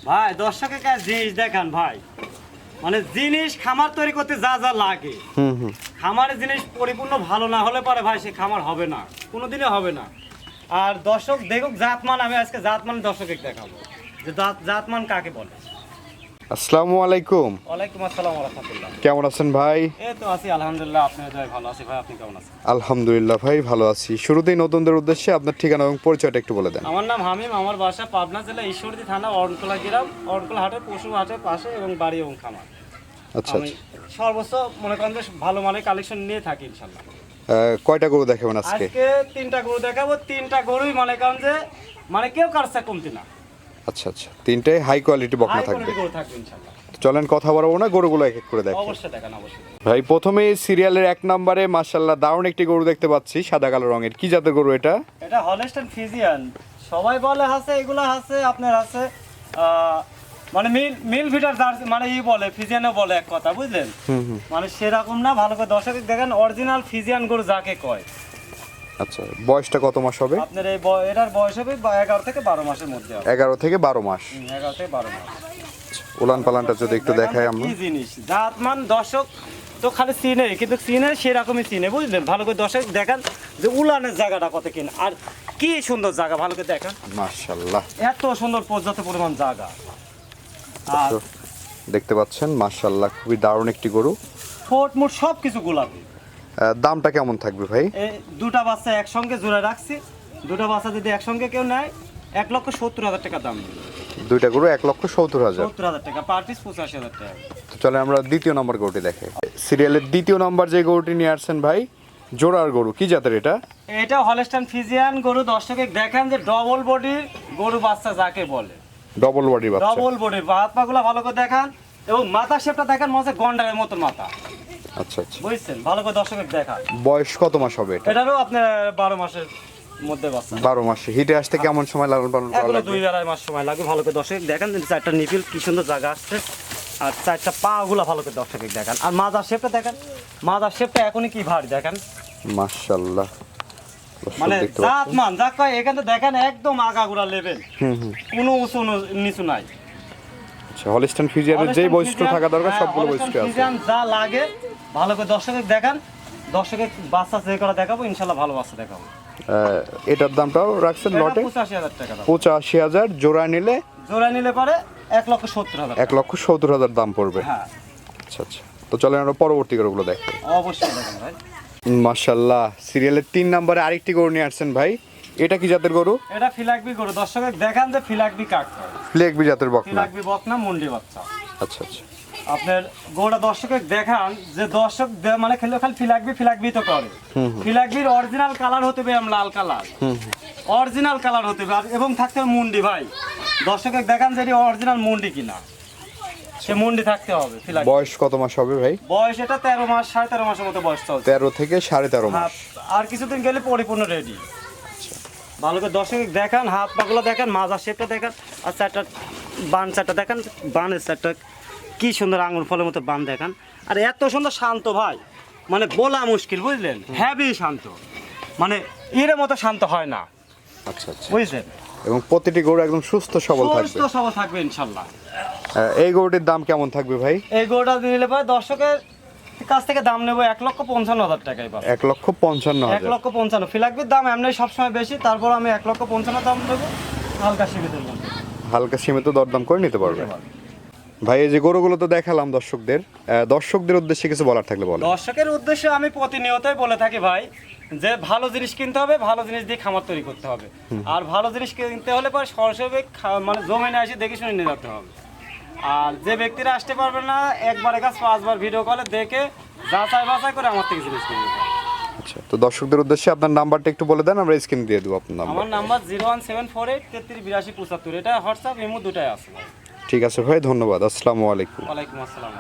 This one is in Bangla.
ভাই দর্শকের কাছে জিনিস দেখান ভাই, মানে জিনিস খামার তৈরি করতে যা যা লাগে, খামারের জিনিস পরিপূর্ণ ভালো না হলে পরে ভাই সে খামার হবে না, কোনোদিনই হবে না। আর দর্শক দেখুক জাতমান, আমি আজকে জাতমান দর্শকে দেখাবো যে জাতমান কাকে বলে। আসসালামু আলাইকুম। ওয়ালাইকুম আসসালাম ওয়া রাহমাতুল্লাহ। কেমন আছেন ভাই? এই তো আছি আলহামদুলিল্লাহ, আপনি ভালো আছি ভাই, আপনি কেমন আছেন? আলহামদুলিল্লাহ ভাই ভালো আছি। শুরুতেই নতুনদের উদ্দেশ্যে আপনার ঠিকানা এবং পরিচয়টা একটু বলে দেন। আমার নাম হামিম, আমার বাসা পাবনা জেলা ঈশ্বরদী থানা অরণকোলা গ্রাম, অরণকোলা হাটের পশু হাটের পাশে এবং বাড়ি এবং খামার। আচ্ছা আমি সর্বোচ্চ মনে করেন যে ভালো মানের কালেকশন নিয়ে থাকি ইনশাল্লাহ। কয়টা গরু দেখাবেন আজকে? আজকে 3টা গরু দেখাবো, 3টা গরুই মনে করেন যে মানে কেউ কারসা কমতি না, আচ্ছা আচ্ছা, তিনটে হাই কোয়ালিটি বকনা হাই থাকবে। কোয়ালিটি গরু থাকবে ইনশাল্লাহ। চলেন কথা বলবো না, গরুগুলো এক এক করে দেখেন। অবশ্যই দেখান, অবশ্যই। ভাই প্রথমে সিরিয়ালের 1 নম্বরে মাশাআল্লাহ দারুণ একটি গরু দেখতে পাচ্ছি, সাদা কালো রঙের। কি জাতের গরু এটা? এটা হলস্টাইন ফ্রিজিয়ান, সবাই বলে আছে, এগুলা আছে আপনার আছে মানে মিল ফিটার জার্সি, মানে বলে ফিজিয়ানও বলে এক কথা, বুঝলেন? মানে সেরকম না, ভালো করে দর্শক দেখেন, অরিজিনাল ফিজিয়ান গরু যাকে কয়। আচ্ছা, বয়সটা কত মাস হবে? আপনার এই এটার বয়স হবে 11 থেকে 12 মাসের মধ্যে হবে। 11 থেকে 12 মাস। 11 থেকে 12 মাস। উলান পালানটা যদি একটু দেখাই আমরা। কি জিনিস জাতমান দর্শক তো খালি চিনে, কিন্তু চিনে সেরকমই চিনে, বুঝলেন? ভালো করে দর্শক দেখেন যে উলানের জায়গাটা কত কিন, আর কি সুন্দর জায়গা, ভালো করে দেখেন মাশাআল্লাহ, এত সুন্দর পর্যাপ্ত পরিমাণ জায়গা। আর দেখতে পাচ্ছেন মাশাআল্লাহ খুবই দারুণ একটি গরু। ফোট মোট সব কিছু গোলাপি। দামটা কেমন থাকবে ভাই? এই দুটা বাচ্চা একসঙ্গে জোড়া রাখছি, দুটা বাচ্চা যদি একসঙ্গে কেউ নেয় 1,70,000 টাকা দাম। দুইটা গরু 1,70,000। 70,000 টাকা পার পিস, 85,000 টাকা। তো চলে আমরা দ্বিতীয় নম্বর গরুটি দেখে। সিরিয়ালের দ্বিতীয় নম্বর যে গরুটি নিয়ে আসছেন ভাই, জোড়ার গরু, কি জাতের এটা? এটা হলস্টাইন ফ্রিজিয়ান গরু। দর্শকে দেখেন যে ডবল বডির গরু বাচ্চা যাকে বলে, ডবল বডি বাচ্চা। ডবল বডির হাত পাগুলা ভালো করে দেখান, এবং মাথা শেপটা দেখেন, মনে গন্ডারের মতন মাথা, আচ্ছা আচ্ছা, বুঝছেন? ভালো করে দর্শকে দেখান। বয়স কত মাস হবে এটা? এটারও আপনার 12 মাসের মধ্যে বাচ্চা। 12 মাসে। হিটে আসতে কেমন সময় লালন পালন করা এগুলো লাগবে? 2-2.5 মাস সময় লাগবে। ভালো করে দর্শক দেখেন, 4টা নিপিল কি সুন্দর জায়গা আসছে, আর 4টা পা গুলা ভালো করে দর্শকে দেখান, আর মাথার শেপটা দেখেন, মাথার শেপটা এখনই কি ভারী দেখেন, মাশাআল্লাহ। মানে জাতমান যা কয় এখান থেকে দেখেন, একদম আগাগোড়া লেভেল, কোনো উঁচু নিচু নাই। আচ্ছা, হলস্টাইন ফ্রিজিয়ানের যে বৈশিষ্ট্য থাকা দরকার সবগুলো বৈশিষ্ট্য আছে। ফ্রিজিয়ান যা লাগে ভালো করে দর্শকে দেখান, দর্শকে বাচ্চা যে করা দেখাবো ইনশাআল্লাহ, ভালো বাচ্চা দেখাবো। এটার দামটাও রাখছেন লটে? 85,000 টাকা দাম। 85,000। জোড়া নিলে? জোড়া নিলে পরে 1,70,000 টাকা। 1,70,000 দাম পড়বে। হ্যাঁ, আচ্ছা আচ্ছা, তো চলেন আমরা পরবর্তী গরুগুলো দেখি। অবশ্যই দেখেন ভাই। মাশাআল্লাহ, সিরিয়ালের 3 নম্বরে আরেকটি গরু নিয়ে আসছেন ভাই। এটা কি জাতের গরু? এটা ফিলাকবি গরু। দর্শকে দেখান যে ফিলাকবি কাক কয়। ফ্লেগবি জাতের বকনা। ফিলাকবি বকনা মুন্ডি বাচ্চা। আচ্ছা আচ্ছা, আপনার গরুটা দর্শকে দেখান যে দর্শক মানে খেলে খালি ফিলাকবি তো করে। ফিলাকবির অরিজিনাল কালার হতে হবে লাল কালার, অরিজিনাল কালার হতে হবে, এবং থাকতে হবে মুন্ডি। ভাই দর্শকে দেখান যে এটি অরিজিনাল মুন্ডি কিনা, সে মুন্ডি থাকতে হবে। ফিলাকবি বয়স কত মাস হবে ভাই? বয়স এটা 13 মাস, 13.5 মাসের মতো বয়স চলছে। 13 থেকে 13.5 মাস। আর কিছুদিন গেলে পরিপূর্ণ রেডি। ভালো করে দর্শক দেখান, হাত পাগুলো দেখেন, মাজা শেপটা দেখেন, আর 4টা বান, 4টা দেখেন, বানের 4টা কি সুন্দর আঙুর ফলের মতো বান দেখেন, আর এত সুন্দর শান্ত ভাই, মানে বলা মুশকিল, বুঝলেন? হ্যাভি শান্ত, মানে এর মতো শান্ত হয় না। আচ্ছা আচ্ছা, বুঝলেন? এবং প্রতিটি গরু একদম সুস্থ সবল থাকবে। সুস্থ সবল থাকবে ইনশাআল্লাহ। এই গরুটির দাম কেমন থাকবে ভাই? এই গরুটা নিলে পরে দর্শকের কাছ থেকে দাম নেবো 1,55,000 টাকাই পাবে। 1,55,000। 1,55,000। ফিলাকবির দাম এমনি সবসময় বেশি, তারপর আমি 1,55,000 দাম দেবো, হালকা সীমিতের মধ্যে। হালকা সীমিত দরদাম করে নিতে পারবে ভাই। এই যে গরুগুলো তো দেখালাম দর্শকদের উদ্দেশ্যে কিছু বলার থাকলে বলো। দর্শকের উদ্দেশ্যে আমি প্রতিনিয়তই বলে থাকি ভাই, যে ভালো জিনিস কিনতে হবে, ভালো জিনিস দিয়ে খামার তৈরি করতে হবে, আর ভালো জিনিস কিনতে হলে পরে সরাসরি মানে জমিনে এসে দেখে শুনে নিয়ে যেতে হবে। আর যে ব্যক্তিরা আসতে পারবে না, একবার 5বার ভিডিও কলে দেখে যাচাই বাছাই করে আমার থেকে জিনিস কিনবে। আচ্ছা, তো দর্শকদের উদ্দেশ্যে আপনার নাম্বারটা একটু বলে দেন, আমরা স্ক্রিনে দিয়ে দেবো আপনার নাম্বার। আমার নাম্বার 01748338275। এটা হোয়াটসঅ্যাপ ইমো দুটাই আছে। ঠিক আছে ভাই, ধন্যবাদ। আসসালামু আলাইকুম। ওয়ালাইকুম আসসালাম।